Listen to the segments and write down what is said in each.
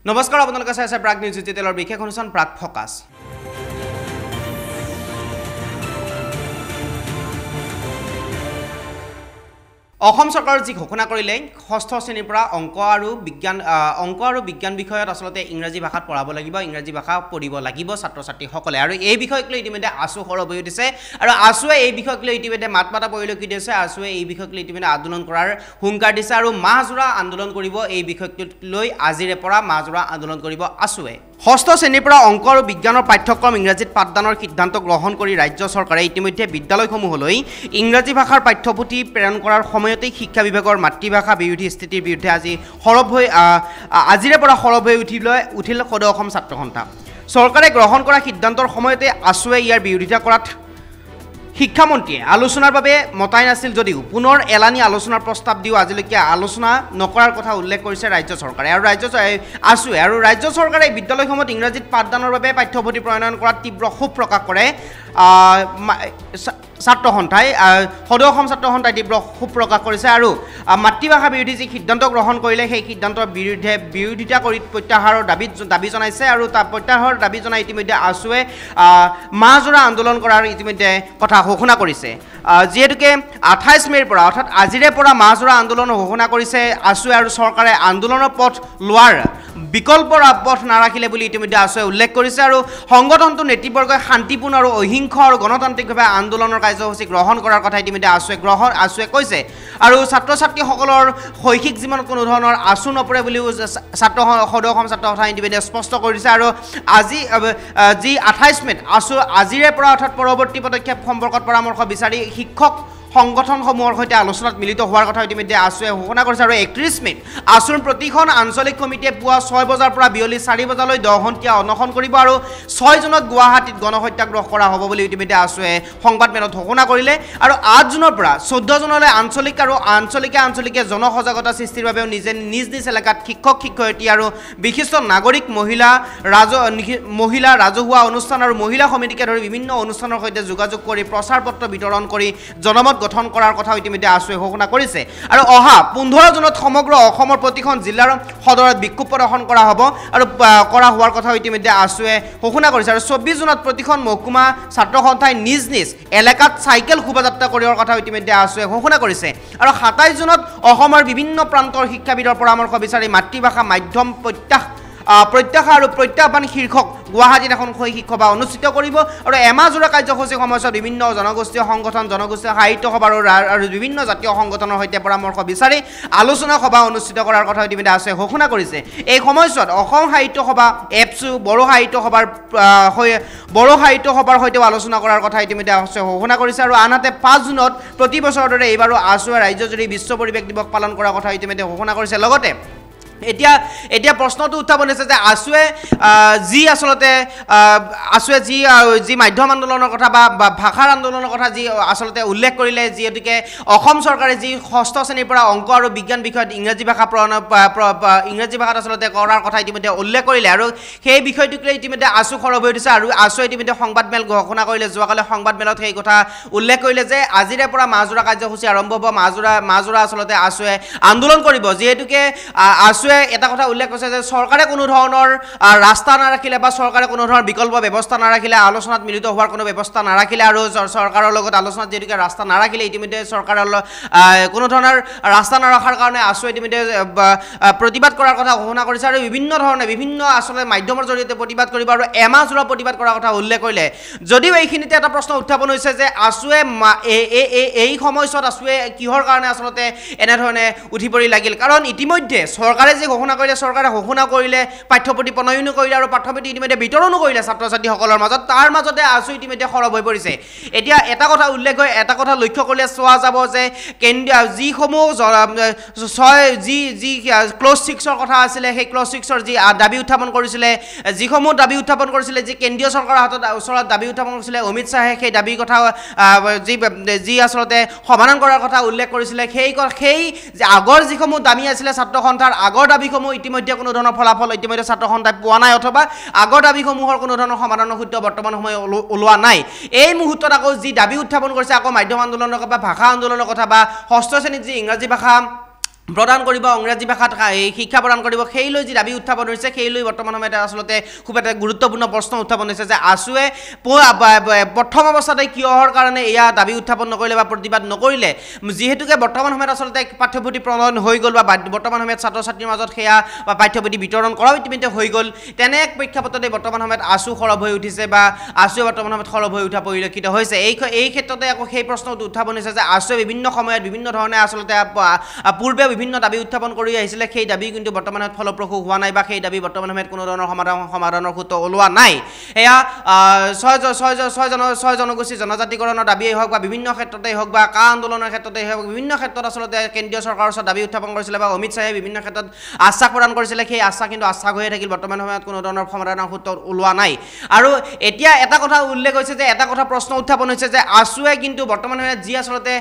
নমস্কাৰ আপোনালোকে চাই আছে প্ৰাগ নিউজ ডিজিটেলৰ বিশেষ অনুষ্ঠান প্ৰাগ ফকাছ অসম চৰকাৰৰ যি ঘোষণা কৰিলে ষষ্ঠ শ্ৰেণীৰ পৰা অংক আৰু বিজ্ঞান বিষয়ত আসলতে ইংৰাজী ভাষাত পঢ়াব লাগিব ইংৰাজী ভাষা পঢ়িব লাগিব ছাত্ৰ ছাত্ৰীসকলে আৰু এই বিষয়ক লৈ ইতিমধ্যে আসু সৰব হৈ উঠিছে আৰু আসুৱে এই বিষয়ক লৈ ইতিমধ্যে মাত মাতা পৰিলক্ষিত হৈছে আসুৱে এই বিষয়ক লৈ ইতিমধ্যে আন্দোলন কৰাৰ হুংকাৰ দিছে আৰু মাহজোৰা আন্দোলন কৰিব এই বিষয়ক লৈ আজিৰে পৰা মাহজোৰা আন্দোলন কৰিব আসুৱে ষষ্ঠ শ্ৰেণীৰ পৰা অংক আৰু বিজ্ঞানৰ পাঠ্যক্ৰম ইংৰাজীত পাঠদানৰ সিদ্ধান্ত গ্ৰহণ কৰি ৰাজ্য চৰকাৰে ইতিমধ্যে বিদ্যালয়সমূহলৈ ইংৰাজী ভাষাৰ পাঠ্যপুথি প্ৰেৰণ কৰাৰ সময়তে শিক্ষা বিভাগৰ মাতৃভাষা বিৰোধী স্থিতিৰ বিৰুদ্ধে আজিৰে পৰা সৰব হৈ উঠিল সদৌ অসম ছাত্ৰ সন্থা চৰকাৰে গ্ৰহণ কৰা সিদ্ধান্তৰ সময়তে আসুৱে ইয়াৰ বিৰোধিতা কৰাত শিক্ষামন্ত্ৰীয়ে আলোচনাৰ বাবে মতাই নাছিল যদিও পুনৰ এলানি আলোচনাৰ প্ৰস্তাৱ দিও আজিলৈকে আলোচনা নকৰাৰ কথা উল্লেখ কৰিছে ৰাজ্য চৰকাৰে আৰু ৰাজ্য চৰকাৰে বিদ্যালয়সমূহত ইংৰাজীত পাঠদানৰ বাবে পাঠ্যপুথি প্ৰণয়ন কৰাত তীব্ৰ ক্ষোভ প্ৰকাশ কৰে ছাত্ৰ সন্থাই সদৌ অসম ছাত্ৰ সন্থাই তীব্ৰ ক্ষোভ প্ৰকাশ কৰিছে আৰু মাতৃভাষা বিৰোধী যি সিদ্ধান্ত গ্ৰহণ কৰিলে সেই সিদ্ধান্তৰ বিৰোধিতা কৰি প্ৰত্যাহাৰৰ দাবী জনাইছে আৰু তাৰ প্ৰত্যাহাৰৰ দাবী জনাই ইতিমধ্যে আসুৱে মাহজোৰা আন্দোলন কৰাৰ ইতিমধ্যে কথা ঘোষণা কৰিছে যিহেতুকে 28 মেৰ পৰা অৰ্থাৎ আজিৰে পৰা মাহজোৰা আন্দোলন ঘোষণা কৰিছে আসুৱে আৰু চৰকাৰে আন্দোলনৰ পথ লোৱাৰ বিকল্প পথ নাৰাখিলে বুলি ইতিমধ্যে আসুৱে উল্লেখ কৰিছে আৰু সংগঠনটো নেতৃবৰ্গই শান্তিপূৰ্ণ আৰু অহিংস আৰু গণতান্ত্ৰিকভাৱে আন্দোলনৰ কাৰ্যসূচী গ্ৰহণ কৰাৰ কথা ইতিমধ্যে আসুৱে কৈছে আৰু ছাত্ৰ ছাত্ৰীসকলৰ শৈক্ষিক জীৱনত কোনো ধৰণৰ আঁচু নপৰে বুলিও সদৌ অসম ছাত্ৰ সন্থাই ইতিমধ্যে স্পষ্ট কৰিছে আৰু আজি যি 28 মেত আজিৰে পৰা অৰ্থাৎ পৰৱৰ্তী পদক্ষেপ সম্পৰ্কত পৰামৰ্শ বিচাৰি শিক্ষক সংগঠনসমূহৰ সৈতে আলোচনাত মিলিত হোৱাৰ কথা ইতিমধ্যে আসুৱে ঘোষণা কৰিছে আৰু 31 মেত আসুৰ প্ৰতিখন আঞ্চলিক কমিটিয়ে পুৱা 6 বজাৰ পৰা বিয়লি 4 বজালৈ 10 ঘণ্টীয়া অনশন কৰিব আৰু 6 জুনত গুৱাহাটীত গণহত্যাগ্ৰহ কৰা হ'ব বুলি ইতিমধ্যে আসুৱে সংবাদমেলত ঘোষণা কৰিলে আৰু 8 জুনৰ পৰা 14 জুনলৈ আঞ্চলিকে জনসজাগতা সৃষ্টিৰ বাবে নিজ এলেকাত শিক্ষক শিক্ষয়িত্ৰী আৰু বিশিষ্ট নাগৰিক মহিলা ৰাজহুৱা অনুষ্ঠান আৰু মহিলা সমিতিকে ধৰি বিভিন্ন অনুষ্ঠানৰ সৈতে যোগাযোগ কৰি প্ৰচাৰ পত্ৰ বিতৰণ কৰি জনমত গঠন কৰাৰ কথা ইতিমধ্যে আসুৱে ঘোষণা কৰিছে আৰু অহা 15 জুনত সমগ্ৰ অসমৰ প্ৰতিখন জিলাৰ সদৰত বিক্ষোভ প্ৰদৰ্শন কৰা হ'ব আৰু কৰা হোৱাৰ কথা ইতিমধ্যে আসুৱে ঘোষণা কৰিছে আৰু 24 জুনত প্ৰতিখন মহকুমা ছাত্ৰ সন্থাই নিজ এলেকাত চাইকেল শোভাযাত্ৰা কৰাৰ কথা ইতিমধ্যে আসুৱে ঘোষণা কৰিছে আৰু 27 জুনত অসমৰ বিভিন্ন প্ৰান্তৰ শিক্ষাবিদৰ পৰামৰ্শ বিচাৰি মাতৃভাষা মাধ্যম প্ৰত্যাশা আৰু প্ৰত্যাহ্বান শীৰ্ষক গুৱাহাটীত এখন শৈক্ষিক সভা অনুষ্ঠিত কৰিব আৰু এমাহজোৰা কাৰ্যসূচীৰ সময়ছোৱাত বিভিন্ন জনগোষ্ঠীয় সংগঠন জনগোষ্ঠীয় সাহিত্য সভা আৰু বিভিন্ন জাতীয় সংগঠনৰ সৈতে পৰামৰ্শ বিচাৰি আলোচনা সভা অনুষ্ঠিত কৰাৰ কথা ইতিমধ্যে আসুৱে ঘোষণা কৰিছে এই সময়ছোৱাত অসম সাহিত্য সভা এপছু বড়ো সাহিত্য সভাৰ সৈতেও আলোচনা কৰাৰ কথা ইতিমধ্যে আসুৱে ঘোষণা কৰিছে আৰু আনহাতে 5 জুনত প্ৰতি বছৰৰ দৰে এইবাৰো আসুৱে ৰাজ্যজুৰি বিশ্ব পৰিৱেশ দিৱস পালন কৰাৰ কথা ইতিমধ্যে ঘোষণা কৰিছে লগতে এতিয়া প্ৰশ্নটো উত্থাপন হৈছে যে আসুৱে যি মাধ্যম আন্দোলনৰ কথা বা ভাষাৰ আন্দোলনৰ কথা যি আসলতে উল্লেখ কৰিলে যিহেতুকে অসম চৰকাৰে যি ষষ্ঠ শ্ৰেণীৰ পৰা অংক আৰু বিজ্ঞান বিষয়ত ইংৰাজী ভাষাত আসলতে কৰাৰ কথা ইতিমধ্যে উল্লেখ কৰিলে আৰু সেই বিষয়টোক লৈ ইতিমধ্যে আসু সৰব হৈ উঠিছে আৰু আসুৱে ইতিমধ্যে সংবাদমেল ঘোষণা কৰিলে যোৱাকালি সংবাদমেলত সেই কথা উল্লেখ কৰিলে যে আজিৰে পৰা মাহজোৰা কাৰ্যসূচী আৰম্ভ হ'ব মাহজোৰা আসলতে আসুৱে আন্দোলন কৰিব যিহেতুকে এটা কথা উল্লেখ কৰিছে যে চৰকাৰে কোনো ধৰণৰ ৰাস্তা নাৰাখিলে বা চৰকাৰে কোনো ধৰণৰ বিকল্প ব্যৱস্থা নাৰাখিলে আলোচনাত মিলিত হোৱাৰ কোনো ব্যৱস্থা নাৰাখিলে আৰু চৰকাৰৰ লগত আলোচনাত যেনেকৈ ৰাস্তা নাৰাখিলে ইতিমধ্যে চৰকাৰৰ কোনো ধৰণৰ ৰাস্তা নাৰাখাৰ কাৰণে আসুৱে ইতিমধ্যে প্ৰতিবাদ কৰাৰ কথা ঘোষণা কৰিছে আৰু বিভিন্ন আচলতে মাধ্যমৰ জৰিয়তে প্ৰতিবাদ কৰিব আৰু এমাহজোৰা প্ৰতিবাদ কৰাৰ কথা উল্লেখ কৰিলে যদিও এইখিনিতে এটা প্ৰশ্ন উত্থাপন হৈছে যে আসুৱে এই সময়ছোৱাত আসুৱে কিহৰ কাৰণে আচলতে এনেধৰণে উঠি পৰি লাগিল কাৰণ ইতিমধ্যে চৰকাৰে যে চৰকাৰে ঘোষণা কৰিলে পাঠ্যপুথি প্ৰণয়নো কৰিলে আৰু পাঠ্যপুথি ইতিমধ্যে বিতৰণো কৰিলে ছাত্ৰ ছাত্ৰীসকলৰ মাজত তাৰ মাজতে আসু ইতিমধ্যে সৰব হৈ পৰিছে এতিয়া এটা কথা উল্লেখ হৈ এটা কথা লক্ষ্য কৰিলে চোৱা যাব যে যিসমূহ যি ক্লজ 6ৰ কথা আছিলে সেই ক্লজ 6ৰ যি দাবী উত্থাপন কৰিছিলে যিসমূহ দাবী উত্থাপন কৰিছিলে যি কেন্দ্ৰীয় চৰকাৰৰ ওচৰত দাবী উত্থাপন কৰিছিলে অমিত শ্বাহে সেই দাবীৰ কথা যি আসলতে সমাধান কৰাৰ কথা উল্লেখ কৰিছিলে সেই আগৰ যিসমূহ দাবী আছিলে ছাত্ৰ সন্থাৰ আগৰ দাবীসমূহ ইতিমধ্যে কোনো ধৰণৰ ফলাফল ইতিমধ্যে ছাত্ৰ সন্থাই পোৱা নাই অথবা আগৰ দাবীসমূহৰ কোনো ধৰণৰ সমাধানৰ সূত্ৰ বৰ্তমান সময় ওলোৱা নাই এই মুহূৰ্তত আকৌ যি দাবী উত্থাপন কৰিছে আকৌ মাধ্যম আন্দোলনৰ কথা বা ভাষা আন্দোলনৰ কথা বা ষষ্ঠ শ্ৰেণীত যি ইংৰাজী ভাষা প্ৰদান কৰিব ইংৰাজী ভাষাত শিক্ষা প্ৰদান কৰিব সেই লৈ যি দাবী উত্থাপন হৈছে সেই লৈ বৰ্তমান সময়ত আচলতে খুব এটা গুৰুত্বপূৰ্ণ প্ৰশ্ন উত্থাপন হৈছে যে আছুৱে প্ৰথম অৱস্থাতে কিহৰ কাৰণে এয়া দাবী উত্থাপন নকৰিলে বা প্ৰতিবাদ নকৰিলে যিহেতুকে বৰ্তমান সময়ত আচলতে পাঠ্যপুথি প্ৰণয়ন হৈ গ'ল বা বৰ্তমান সময়ত ছাত্ৰ ছাত্ৰীৰ মাজত সেয়া বা পাঠ্যপুথি বিতৰণ কৰাও ইতিমধ্যে হৈ গ'ল তেনে এক প্ৰেক্ষাপটতে বৰ্তমান সময়ত আছু সৰব হৈ উঠিছে বা আছুৱে বৰ্তমান সময়ত সৰব হৈ উঠা পৰিলক্ষিত হৈছে এই ক্ষেত্ৰতে আকৌ সেই প্ৰশ্নটো উত্থাপন হৈছে যে আছুৱে বিভিন্ন সময়ত বিভিন্ন ধৰণে আচলতে পূৰ্বে বিভিন্ন দাবী উত্থাপন কৰি আহিছিলে সেই দাবী কিন্তু বৰ্তমানত ফলপ্ৰসূ হোৱা নাই বা সেই দাবী বৰ্তমান সময়ত কোনো ধৰণৰ সমাধানৰ সূত্ৰ ওলোৱা নাই এয়া ছয় জনগোষ্ঠী জনজাতিকৰণৰ দাবীয়ে হওক বা বিভিন্ন ক্ষেত্ৰতেই হওক বা কা আন্দোলনৰ ক্ষেত্ৰতেই হওক বিভিন্ন ক্ষেত্ৰত আচলতে কেন্দ্ৰীয় চৰকাৰৰ ওচৰত দাবী উত্থাপন কৰিছিলে বা অমিত শ্বাহে বিভিন্ন ক্ষেত্ৰত আশ্বাস প্ৰদান কৰিছিলে সেই আশ্বাস কিন্তু আশ্বাস হৈয়ে থাকিল বৰ্তমান সময়ত কোনো ধৰণৰ সমাধানৰ সূত্ৰ ওলোৱা নাই আৰু এতিয়া এটা কথা উল্লেখ হৈছে যে এটা কথা প্ৰশ্ন উত্থাপন হৈছে যে আছুৱে কিন্তু বৰ্তমান সময়ত যি আচলতে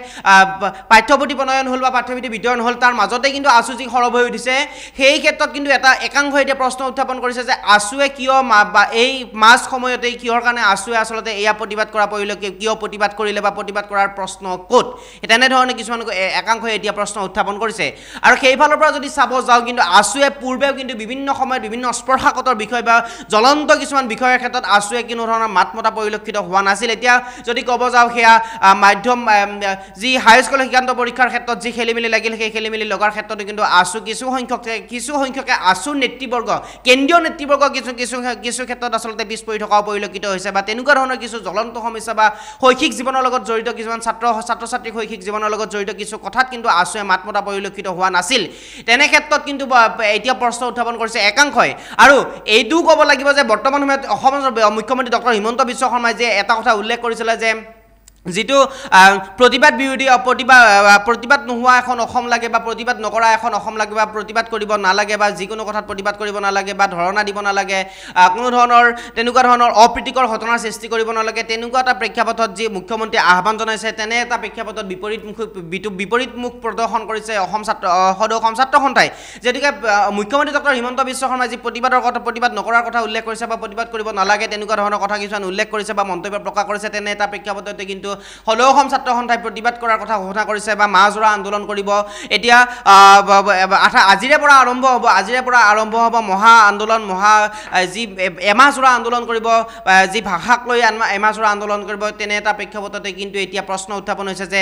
পাঠ্যপুথি প্ৰণয়ন হ'ল বা পাঠ্যপুথি বিতৰণ হ'ল তাৰ মাজতে কিন্তু আছু যি সৰব হৈ উঠিছে সেই ক্ষেত্ৰত কিন্তু এটা একাংশই এতিয়া প্ৰশ্ন উত্থাপন কৰিছে যে আছুৱে কিয় বা এই মাজ সময়তেই কিহৰ কাৰণে আছুৱে আচলতে এয়া প্ৰতিবাদ কৰা পৰিলক্ষিত কিয় প্ৰতিবাদ কৰিলে বা প্ৰতিবাদ কৰাৰ প্ৰশ্ন ক'ত তেনেধৰণে কিছুমান একাংশই এতিয়া প্ৰশ্ন উত্থাপন কৰিছে আৰু সেইফালৰ পৰা যদি চাব যাওঁ কিন্তু আছুৱে পূৰ্বেও কিন্তু বিভিন্ন সময়ত বিভিন্ন স্পৰ্শাকাতৰ বিষয় বা জ্বলন্ত কিছুমান বিষয়ৰ ক্ষেত্ৰত আছুৱে কোনো ধৰণৰ মাত মতা পৰিলক্ষিত হোৱা নাছিল এতিয়া যদি ক'ব যাওঁ সেয়া মাধ্যম যি হাইস্কুল শিক্ষান্ত পৰীক্ষাৰ ক্ষেত্ৰত যি খেলিমেলি লাগিল সেই খেলিমেলি লগাৰ ক্ষেত্ৰতো কিন্তু আছু কিছু সংখ্যকে আছু নেতৃবৰ্গ কেন্দ্ৰীয় নেতৃবৰ্গ কিছু ক্ষেত্ৰত আচলতে পিছ পৰি থকাও পৰিলক্ষিত হৈছে বা তেনেকুৱা ধৰণৰ কিছু জ্বলন্ত সমস্যা বা শৈক্ষিক জীৱনৰ লগত জড়িত কিছুমান ছাত্ৰ ছাত্ৰীৰ শৈক্ষিক জীৱনৰ লগত জড়িত কিছু কথাত কিন্তু আছুৱে মাত মতা পৰিলক্ষিত হোৱা নাছিল তেনে ক্ষেত্ৰত কিন্তু এতিয়া প্ৰশ্ন উত্থাপন কৰিছে একাংশই আৰু এইটোও ক'ব লাগিব যে বৰ্তমান সময়ত অসমৰ মুখ্যমন্ত্ৰী ডক্টৰ হিমন্ত বিশ্ব শৰ্মাই যে এটা কথা উল্লেখ কৰিছিলে যে যিটো প্ৰতিবাদ বিৰোধী প্ৰতিবাদ নোহোৱা এখন অসম লাগে বা প্ৰতিবাদ নকৰা এখন অসম লাগে বা প্ৰতিবাদ কৰিব নালাগে বা যিকোনো কথাত প্ৰতিবাদ কৰিব নালাগে বা ধৰণা দিব নালাগে কোনো ধৰণৰ তেনেকুৱা ধৰণৰ অপ্ৰীতিকৰ ঘটনাৰ সৃষ্টি কৰিব নালাগে তেনেকুৱা এটা প্ৰেক্ষাপটত যি মুখ্যমন্ত্ৰী আহ্বান জনাইছে তেনে এটা প্ৰেক্ষাপটত বিপৰীতমুখ প্ৰদৰ্শন কৰিছে সদৌ অসম ছাত্ৰ সন্থাই যেতুকে মুখ্যমন্ত্ৰী ডক্টৰ হিমন্ত বিশ্ব শৰ্মাই যি প্ৰতিবাদ নকৰাৰ কথা উল্লেখ কৰিছে বা প্ৰতিবাদ কৰিব নালাগে তেনেকুৱা ধৰণৰ কথা কিছুমান উল্লেখ কৰিছে বা মন্তব্য প্ৰকাশ কৰিছে তেনে এটা প্ৰেক্ষাপটতে কিন্তু সদৌ অসম ছাত্ৰ সন্থাই প্ৰতিবাদ কৰাৰ কথা ঘোষণা কৰিছে বা মাজৰা আন্দোলন কৰিব এতিয়া আজিৰে পৰা আৰম্ভ হ'ব মহা আন্দোলন যি এমাহজোৰা আন্দোলন কৰিব যি ভাষাক লৈ এমাহজোৰা আন্দোলন কৰিব তেনে এটা প্ৰেক্ষাপটতে কিন্তু এতিয়া প্ৰশ্ন উত্থাপন হৈছে যে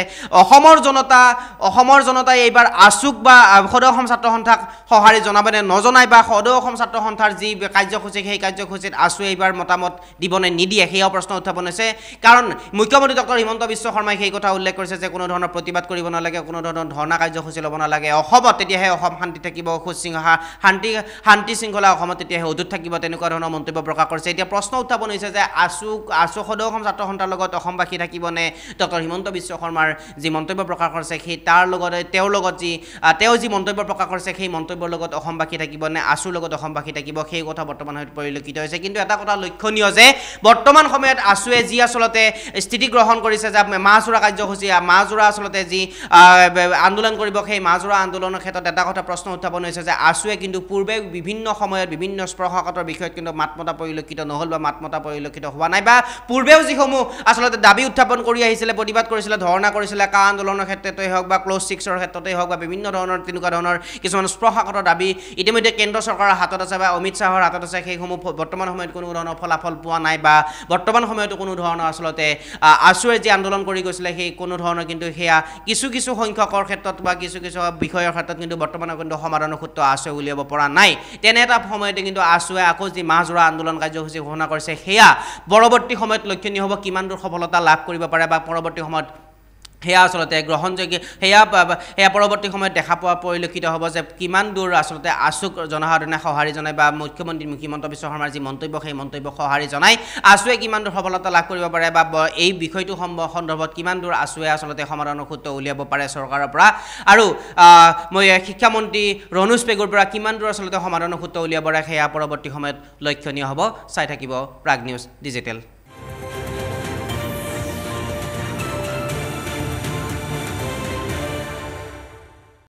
অসমৰ জনতাই এইবাৰ আছুক বা সদৌ অসম ছাত্ৰ সন্থাক সঁহাৰি জনাবনে নজনাই বা সদৌ অসম ছাত্ৰ সন্থাৰ যি কাৰ্যসূচী সেই কাৰ্যসূচীত আছুৱে এইবাৰ মতামত দিবনে নিদিয়ে সেয়াও প্ৰশ্ন উত্থাপন হৈছে কাৰণ মুখ্যমন্ত্ৰী ডক্টৰ হিমন্ত বিশ্ব শৰ্মাই সেই কথা উল্লেখ কৰিছে যে কোনো ধৰণৰ প্ৰতিবাদ কৰিব নালাগে কোনো ধৰণৰ ধৰ্ণা কাৰ্যসূচী ল'ব নালাগে অসমত তেতিয়াহে অসম শান্তি থাকিব শান্তি শৃংখলা অসমত তেতিয়াহে অটুট থাকিব তেনেকুৱা ধৰণৰ মন্তব্য প্ৰকাশ কৰিছে এতিয়া প্ৰশ্ন উত্থাপন হৈছে যে আছু সদৌ অসম ছাত্ৰ সন্থাৰ লগত অসমবাসী থাকিবনে ডক্টৰ হিমন্ত বিশ্ব শৰ্মাৰ যি মন্তব্য প্ৰকাশ কৰিছে সেই তেওঁ যি মন্তব্য প্ৰকাশ কৰিছে সেই মন্তব্যৰ লগত অসমবাসী থাকিবনে আছুৰ লগত অসমবাসী থাকিব সেই কথা বৰ্তমান সময়ত পৰিলক্ষিত হৈছে কিন্তু এটা কথা লক্ষণীয় যে বৰ্তমান সময়ত আছুৱে যি আচলতে স্থিতি গ্ৰহণ কৰিছে যে মাজোৰা কাৰ্যসূচী মাজোৰা আচলতে যি আন্দোলন কৰিব সেই মাজোৰা আন্দোলনৰ ক্ষেত্ৰত এটা কথা প্ৰশ্ন উত্থাপন হৈছে যে আছুৱে কিন্তু পূৰ্বে বিভিন্ন সময়ত বিভিন্ন স্পৰ্শকাতৰ বিষয়ত কিন্তু মাতমতা পৰিলক্ষিত নহ'ল বা মাতমতা পৰিলক্ষিত হোৱা নাই বা পূৰ্বেও যিসমূহ আচলতে দাবী উত্থাপন কৰি আহিছিলে প্ৰতিবাদ কৰিছিলে ধৰ্ণা কৰিছিলে কা আন্দোলনৰ ক্ষেত্ৰতেই হওক বা ক্ল'জ 6ৰ ক্ষেত্ৰতেই হওক বা বিভিন্ন ধৰণৰ তেনেকুৱা ধৰণৰ কিছুমান স্পৰ্শকাতৰ দাবী ইতিমধ্যে কেন্দ্ৰ চৰকাৰৰ হাতত আছে বা অমিত শ্বাহৰ হাতত আছে সেইসমূহ বৰ্তমান সময়ত কোনো ধৰণৰ ফলাফল পোৱা নাই বা বৰ্তমান সময়তো কোনো ধৰণৰ আচলতে আছুৱে যি আন্দোলন কৰি গৈছিলে সেই কোনো ধৰণৰ কিন্তু সেয়া কিছু সংখ্যকৰ ক্ষেত্ৰত বা কিছু বিষয়ৰ ক্ষেত্ৰত কিন্তু বৰ্তমানৰ কিন্তু সমাধানৰ সূত্ৰ আছুৱে উলিয়াব পৰা নাই তেনে এটা সময়তে কিন্তু আছুৱে আকৌ যি মাজোৰা আন্দোলন কাৰ্যসূচী ঘোষণা কৰিছে সেয়া পৰৱৰ্তী সময়ত লক্ষণীয় হ'ব কিমান দূৰ সফলতা লাভ কৰিব পাৰে বা পৰৱৰ্তী সময়ত সেয়া আচলতে গ্ৰহণযোগ্য সেয়া পৰৱৰ্তী সময়ত দেখা পোৱা পৰিলক্ষিত হ'ব যে কিমান দূৰ আচলতে আছুক জনসাধাৰণে সঁহাৰি জনায় বা মুখ্যমন্ত্ৰী হিমন্ত বিশ্ব শৰ্মাৰ যি মন্তব্য সেই মন্তব্য সঁহাৰি জনায় আছুৱে কিমান দূৰ সফলতা লাভ কৰিব পাৰে বা এই বিষয়টো সন্দৰ্ভত কিমান দূৰ আছুৱে আচলতে সমাধানৰ সূত্ৰ উলিয়াব পাৰে চৰকাৰৰ পৰা আৰু মই শিক্ষামন্ত্ৰী ৰণোজ পেগুৰ পৰা কিমান দূৰ আচলতে সমাধানৰ সূত্ৰ উলিয়াব পাৰে সেয়া পৰৱৰ্তী সময়ত লক্ষণীয় হ'ব চাই থাকিব প্ৰাগ নিউজ ডিজিটেল।